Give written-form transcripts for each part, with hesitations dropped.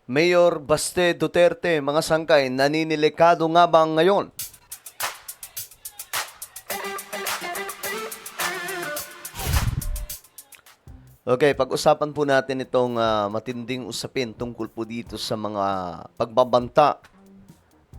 Mayor Baste Duterte, mga sangkay, naninilikado nga ba ngayon? Okay, pag-usapan po natin itong matinding usapin tungkol po dito sa mga pagbabanta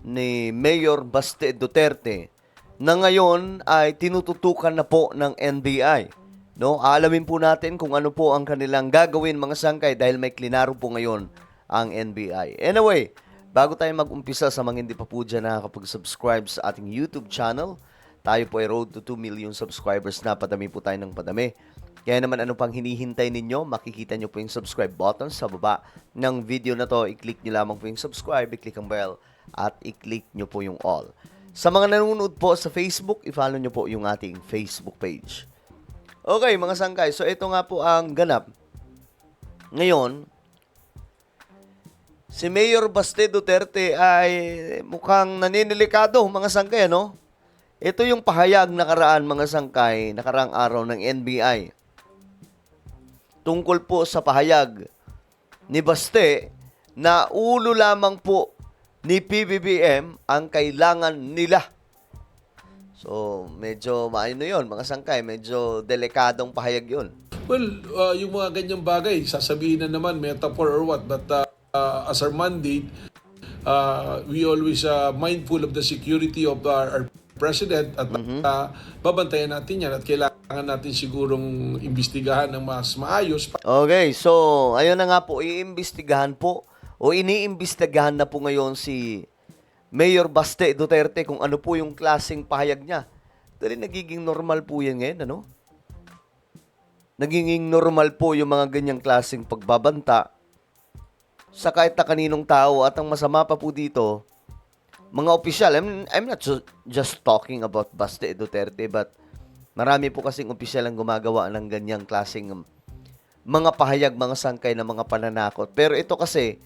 ni Mayor Baste Duterte na ngayon ay tinututukan na po ng NBI. No, alamin po natin kung ano po ang kanilang gagawin mga sangkay dahil may klinaro po ngayon ang NBI. Anyway, bago tayo mag-umpisa sa mga hindi pa po dyan nakakapag-subscribe sa ating YouTube channel, tayo po ay road to 2 million subscribers na, padami po tayo ng padami. Kaya naman ano pang hinihintay ninyo, makikita nyo po yung subscribe button sa baba ng video na to. I-click nyo lamang po yung subscribe, i-click ang bell, at i-click nyo po yung all. Sa mga nanonood po sa Facebook, i-follow nyo po yung ating Facebook page. Okay, mga sangkay, so ito nga po ang ganap. Ngayon, si Mayor Baste Duterte ay mukhang naninilikado, mga sangkay, no? Ito yung pahayag nakaraan, mga sangkay, nakaraang araw ng NBI. Tungkol po sa pahayag ni Baste na ulo lamang po ni PBBM ang kailangan nila. So, medyo maano yun, mga sangkay, medyo delikadong pahayag yun. Well, yung mga ganyang bagay, sasabihin na naman, metaphor or what, but as our mandate, we always mindful of the security of our president at babantayan natin yan at kailangan natin sigurong imbestigahan ng mas maayos. Okay, so ayun na nga po, iimbestigahan po o iniimbestigahan na po ngayon si Mayor Baste Duterte kung ano po yung klaseng pahayag niya. Dahil nagiging normal po yan ngayon, ano? Nagiging normal po yung mga ganyang klaseng pagbabanta sa kahit na kaninong tao at ang masama pa po dito, mga opisyal, I'm not just talking about Baste Duterte, but marami po kasing opisyal ang gumagawa ng ganyang klaseng mga pahayag, mga sangkay na mga pananakot. Pero ito kasi,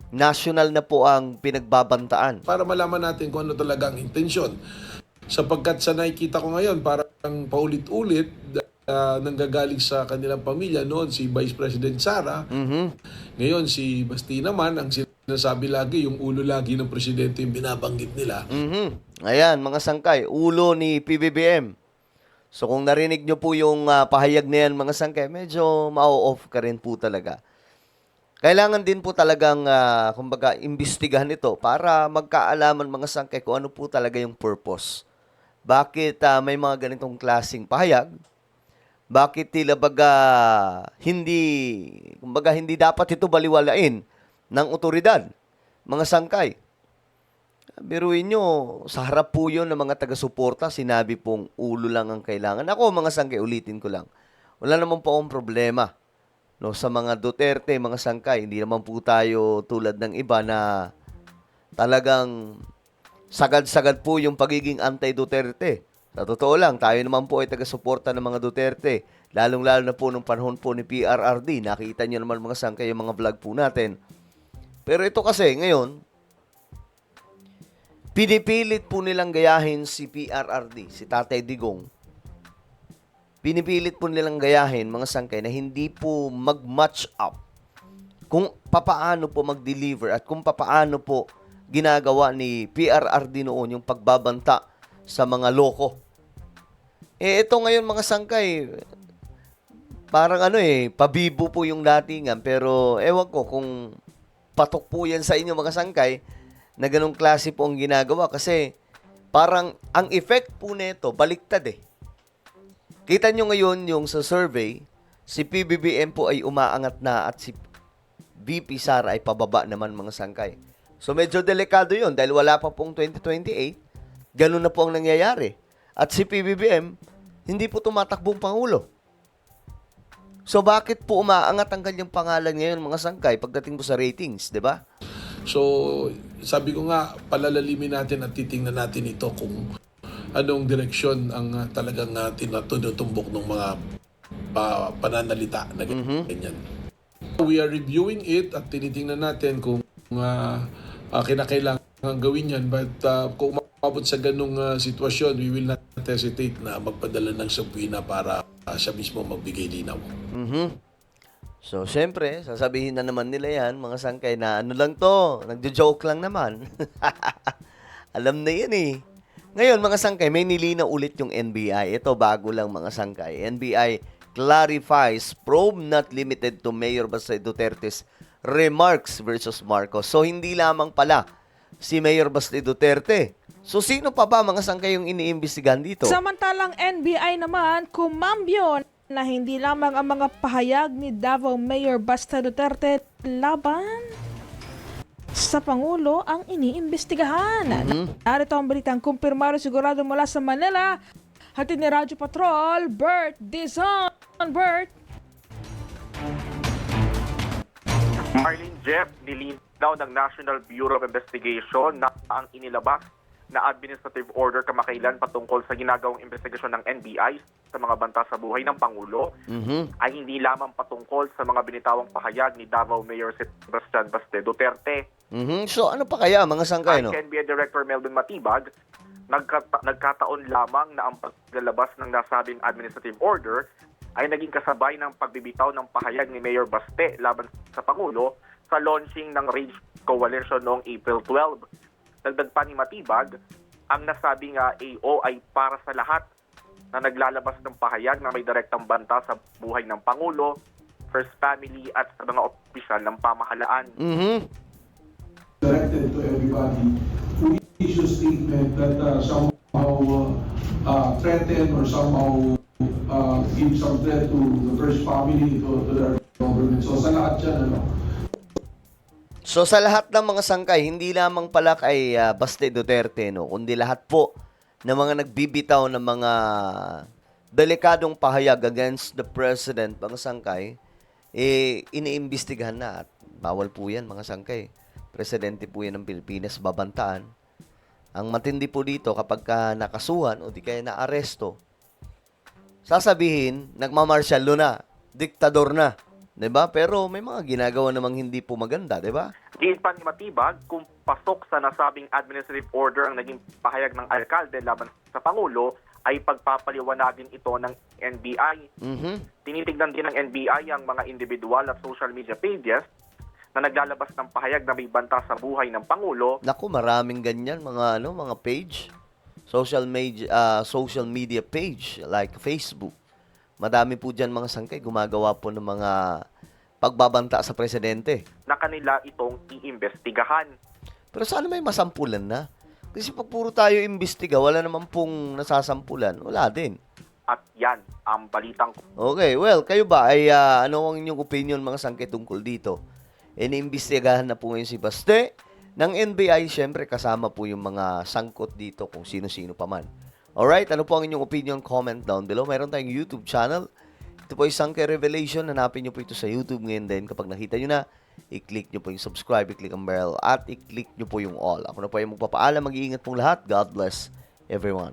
national na po ang pinagbabantaan. Para malaman natin kung ano talaga ang intensyon. Sapagkat sa nakikita ko ngayon, parang paulit-ulit, nanggagaling sa kanilang pamilya. Noon si Vice President Sara, ngayon si Basti naman, ang sinasabi lagi, yung ulo lagi ng presidente yung binabanggit nila. Ayan, mga sangkay, ulo ni PBBM. So kung narinig nyo po yung pahayag na yan, mga sangkay, medyo ma-off ka rin po talaga. Kailangan din po talagang, kumbaga, imbestigahan ito para magkaalaman, mga sangkay, kung ano po talaga yung purpose. Bakit may mga ganitong klaseng pahayag? Bakit tila baga hindi dapat ito baliwalain ng otoridad, mga sangkay? Biruin nyo, sa harap po yun ng mga taga-suporta, sinabi pong ulo lang ang kailangan. Ako, mga sangkay, ulitin ko lang. Wala naman po akong problema. No, sa mga Duterte, mga sangkay, hindi naman po tayo tulad ng iba na talagang sagad-sagad po yung pagiging anti-Duterte. Sa totoo lang, tayo naman po ay taga-suporta ng mga Duterte. Lalong-lalo na po nung panahon po ni PRRD. Nakita nyo naman mga sangkay yung mga vlog po natin. Pero ito kasi, ngayon, pinipilit po nilang gayahin si PRRD, si Tatay Digong. Pinipilit po nilang gayahin, mga sangkay, na hindi po mag-match up kung papaano po mag-deliver at kung papaano po ginagawa ni PRRD noon yung pagbabanta sa mga loko. Ito ngayon, mga sangkay, parang pabibo po yung datingan, pero ewan ko kung patok po yan sa inyo, mga sangkay, na ganong klase po ang ginagawa kasi parang ang effect po nito baliktad eh. Kita nyo ngayon yung sa survey, si PBBM po ay umaangat na at si VP Sara ay pababa naman, mga sangkay. So medyo delikado yun dahil wala pa pong 2028, ganun na po ang nangyayari. At si PBBM, hindi po tumatakbong Pangulo. So bakit po umaangat ang kanyang pangalan ngayon, mga sangkay, pagdating po sa ratings, di ba? So, sabi ko nga, palalalimin natin at titingnan natin ito kung anong direksyon ang talagang tinutumbok ng mga pananalita na ganyan. We are reviewing it at tinitingnan natin kung kinakailangan gawin yan. But kung umabot sa ganung sitwasyon, we will not hesitate na magpadala ng subpoena para siya mismo magbigay linaw. So, syempre, sasabihin na naman nila yan, mga sangkay, na ano lang to, nagjo-joke lang naman. Alam na yan eh. Ngayon, mga sangkay, may nilinaw ulit yung NBI. Ito, bago lang mga sangkay. NBI clarifies probe not limited to Mayor Baste Duterte's remarks versus Marcos. So, hindi lamang pala si Mayor Baste Duterte. So, sino pa ba mga sangkay yung iniimbestigahan dito? Samantalang NBI naman, kumambyo na hindi lamang ang mga pahayag ni Davao Mayor Baste Duterte laban sa Pangulo ang iniimbestigahan. Narito ang balitang kumpirmado sigurado mula sa Manila. Hatid ni Radyo Patrol, Bert Dizon. Bert. Marlene Jeff, nilinaw ng National Bureau of Investigation na ang inilabas na administrative order kamakailan patungkol sa ginagawang investigasyon ng NBI sa mga banta sa buhay ng Pangulo ay hindi lamang patungkol sa mga binitawang pahayag ni Davao Mayor Sebastian Baste Duterte. So, ano pa kaya mga sangkay, no? Ang NBI Director Melvin Matibag, nagkataon lamang na ang paglalabas ng nasabing administrative order ay naging kasabay ng pagbibitaw ng pahayag ni Mayor Baste laban sa Pangulo sa launching ng Rage Coalition noong April 12. Dagdag pa ni Matibag, ang nasabing AO ay para sa lahat na naglalabas ng pahayag na may direktang banta sa buhay ng Pangulo, First Family at sa mga opisyal ng pamahalaan. Directed to everybody to issue statement that somehow threaten or somehow give some threat to the First Family, to their government. So sa lahat yan, ano? So sa lahat ng mga sangkay, hindi lamang pala kay Baste Duterte, no, kundi lahat po ng mga nagbibitaw ng mga delikadong pahayag against the president, mga sangkay, iniimbestigahan na at bawal po yan, mga sangkay. Presidente po yan ng Pilipinas, babantaan. Ang matindi po dito, kapag nakasuhan o di kaya naaresto, sasabihin, nagmamartial law na, diktador na. 'Di ba? Pero may mga ginagawa namang hindi po maganda, 'di ba? Diin pa ni Matibag, kung pasok sa nasabing administrative order ang naging pahayag ng alkalde laban sa Pangulo, ay pagpapaliwanagin ito ng NBI. Tinitignan din ng NBI ang mga individual at social media pages na naglalabas ng pahayag na may banta sa buhay ng Pangulo. Naku, maraming ganyan mga mga page, social media page like Facebook. Madami po diyan mga sangkay gumagawa po ng mga pagbabanta sa presidente. Na kanila itong iimbestigahan. Pero sana may masampulan na. Kasi pag puro tayo imbestiga, wala naman pong nasasampulan. Wala din. At yan ang balitang Okay, well, kayo ba ay ano ang inyong opinion mga sangkay tungkol dito? Iniimbestigahan na po ngayon si Baste ng NBI, syempre kasama po yung mga sangkot dito kung sino-sino pa man. Alright, ano po ang inyong opinion? Comment down below. Meron tayong YouTube channel. Ito po ay Sangkay Revelation. Hanapin nyo po ito sa YouTube ngayon din. Kapag nakita nyo na, i-click nyo po yung subscribe, i-click ang bell, at i-click nyo po yung all. Ako na po ay magpapaalam. Mag-iingat pong lahat. God bless everyone.